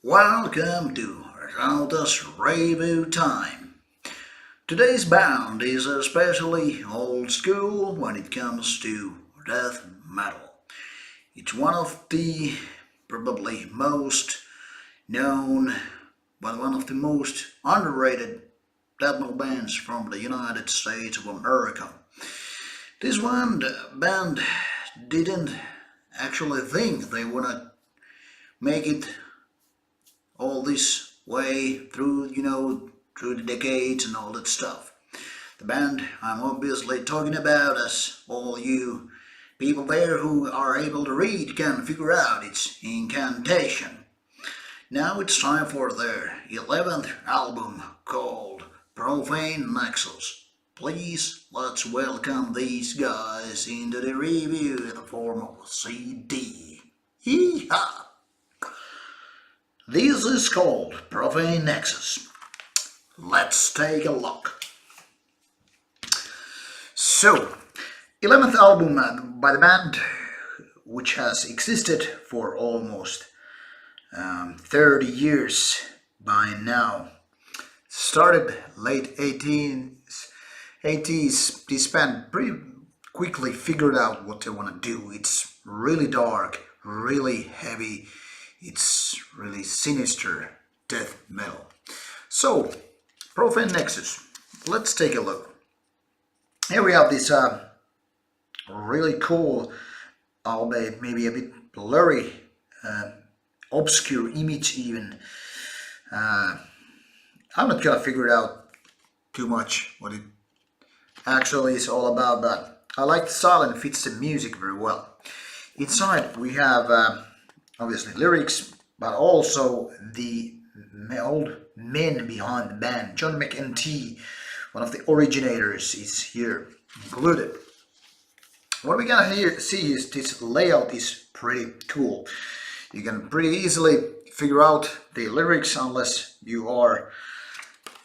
Welcome to Rauta's review time. Today's band is especially old school when it comes to death metal. It's one of the probably most known, but one of the most underrated death metal bands from the United States of America. This one band didn't actually think they wanna make it all this way through the decades and all that stuff. The band I'm obviously talking about, as all you people there who are able to read can figure out, it's Incantation. Now it's time for their 11th album called Profane Nexus. Please let's welcome these guys into the review in the form of a CD. Yeehaw! This is called Profane Nexus. Let's take a look. So, 11th album by the band, which has existed for almost 30 years by now. Started late 80s. This band pretty quickly figured out what they want to do. It's really dark, really heavy. It's really sinister death metal. So, Profane Nexus. Let's take a look. Here we have this really cool, albeit maybe a bit blurry, obscure image even. I'm not gonna figure it out too much what it actually is all about, but I like the style and it fits the music very well. Inside we have obviously lyrics, but also the old men behind the band. John McEntee, one of the originators, is here included. What we're gonna see is this layout is pretty cool. You can pretty easily figure out the lyrics unless you are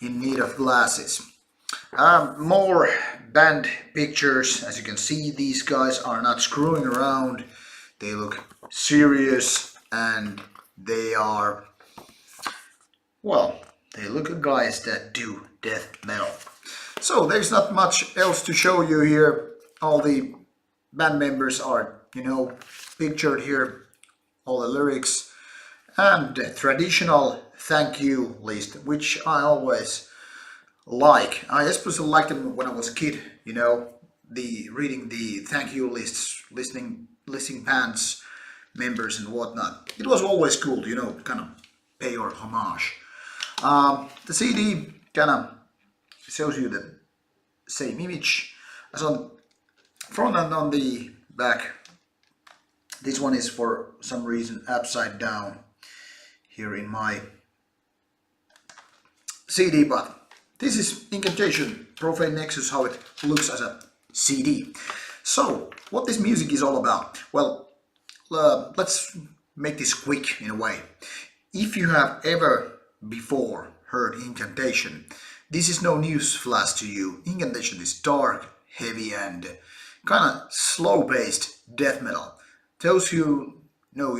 in need of glasses. More band pictures. As you can see, these guys are not screwing around. They look serious and they are, well, they look like guys that do death metal. So there's not much else to show you here. All the band members are, pictured here. All the lyrics and the traditional thank you list, which I always like. I especially liked them when I was a kid, the reading the thank you lists, listing bands members and whatnot. It was always cool to, kind of pay your homage. The CD kind of shows you the same image as on front and on the back. This one is for some reason upside down here in my CD, but this is Incantation, Profane Nexus, how it looks as a CD. So, what this music is all about? Well, let's make this quick in a way. If you have ever before heard Incantation, this is no news flash to you. Incantation is dark, heavy and kind of slow-paced death metal. Those who know,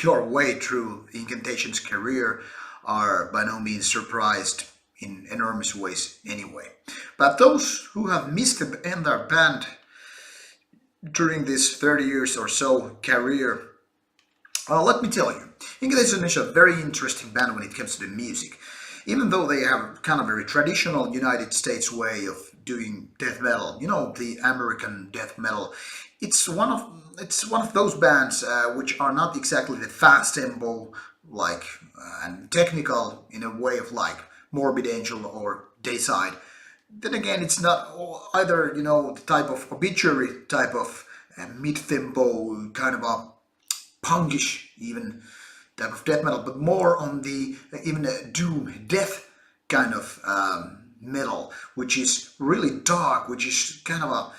your way through Incantation's career are by no means surprised in enormous ways anyway. But those who have missed the entire band during this 30 years or so career, let me tell you, Incantation is a very interesting band when it comes to the music. Even though they have kind of a very traditional United States way of doing death metal, the American death metal, it's one of those bands which are not exactly the fast tempo and technical in a way of like Morbid Angel or Dayside. Then again, it's not either the type of obituary type of mid-tempo kind of a punkish even type of death metal, but more on the even doom death kind of metal, which is really dark, which is kind of a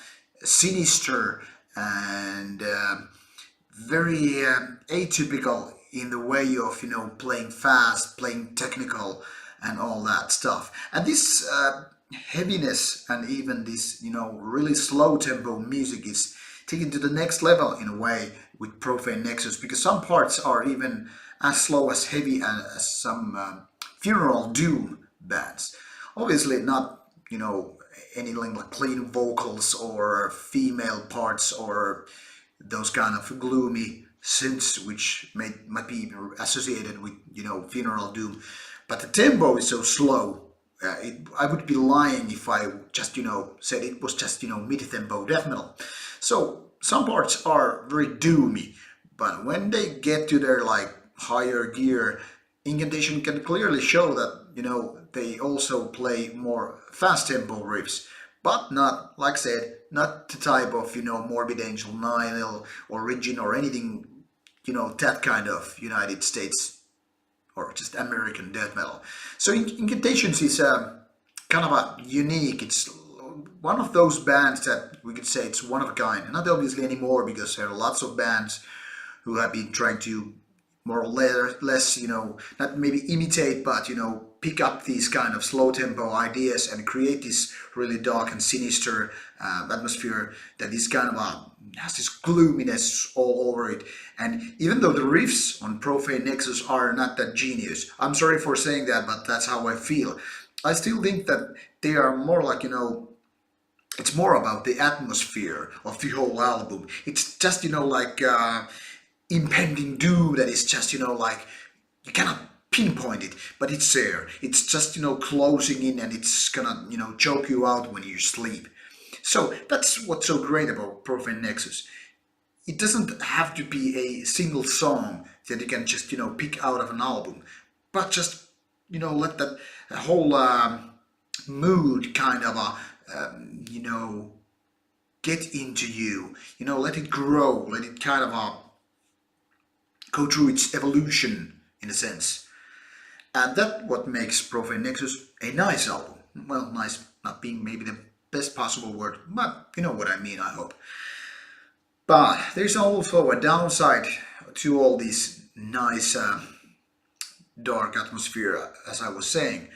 sinister and very atypical in the way of playing fast, playing technical and all that stuff. And this heaviness and even this really slow tempo music is taken to the next level in a way with Profane Nexus, because some parts are even as slow as heavy as some funeral doom bands. Obviously not, any like clean vocals or female parts or those kind of gloomy synths which might be associated with funeral doom, but the tempo is so slow. I would be lying if I just said it was just mid-tempo death metal. So some parts are very doomy, but when they get to their like higher gear, Incantation can clearly show that they also play more fast tempo riffs, but not, like I said, not the type of Morbid Angel, Nihil, Origin, or anything that kind of United States or just American death metal. So Incantations is kind of a unique. It's one of those bands that we could say it's one of a kind. Not obviously anymore, because there are lots of bands who have been trying to more or less, not maybe imitate, but pick up these kind of slow tempo ideas and create this really dark and sinister atmosphere that is kind of has this gloominess all over it. And even though the riffs on Profane Nexus are not that genius, I'm sorry for saying that, but that's how I feel. I still think that they are more like, it's more about the atmosphere of the whole album. It's just, like impending doom that is just, like, you cannot pinpoint it, but it's there. It's just, closing in, and it's gonna, choke you out when you sleep. So that's what's so great about Profane Nexus. It doesn't have to be a single song that you can just, pick out of an album, but just, let that whole mood kind of, get into you, let it grow, let it kind of go through its evolution in a sense. And that's what makes Profane Nexus a nice album. Well, nice not being maybe the best possible word, but you know what I mean, I hope. But there's also a downside to all this nice dark atmosphere, as I was saying.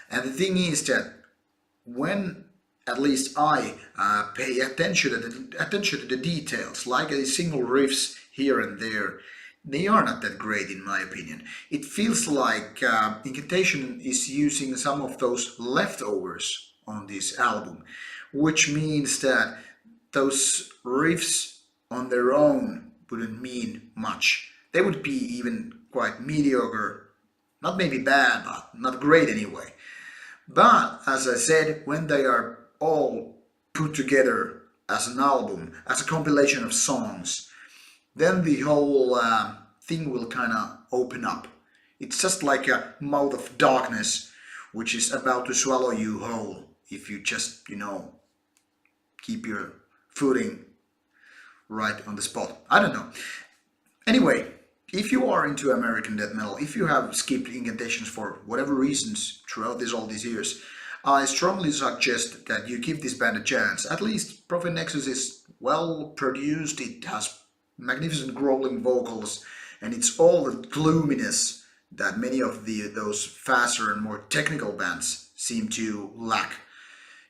And the thing is that when at least I pay attention to the details, like a single riffs here and there, they are not that great in my opinion. It feels like Incantation is using some of those leftovers on this album, which means that those riffs on their own wouldn't mean much. They would be even quite mediocre, not maybe bad, but not great anyway. But as I said, when they are all put together as an album, as a compilation of songs, then the whole thing will kind of open up. It's just like a mouth of darkness which is about to swallow you whole if you just, keep your footing right on the spot. I don't know. Anyway, if you are into American death metal, if you have skipped Incantations for whatever reasons throughout all these years, I strongly suggest that you give this band a chance. At least Profane Nexus is well produced, it has magnificent growling vocals, and it's all the gloominess that many of those faster and more technical bands seem to lack.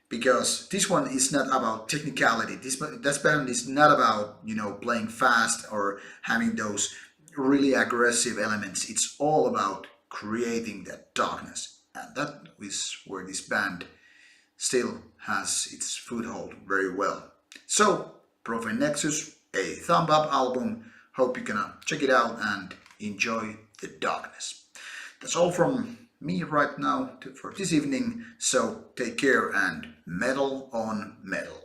Because this one is not about technicality. This band is not about playing fast or having those really aggressive elements. It's all about creating that darkness, and that is where this band still has its foothold very well. So Profane Nexus, a thumb up album. Hope you can check it out and enjoy the darkness. That's all from me right now for this evening, so take care and metal on metal.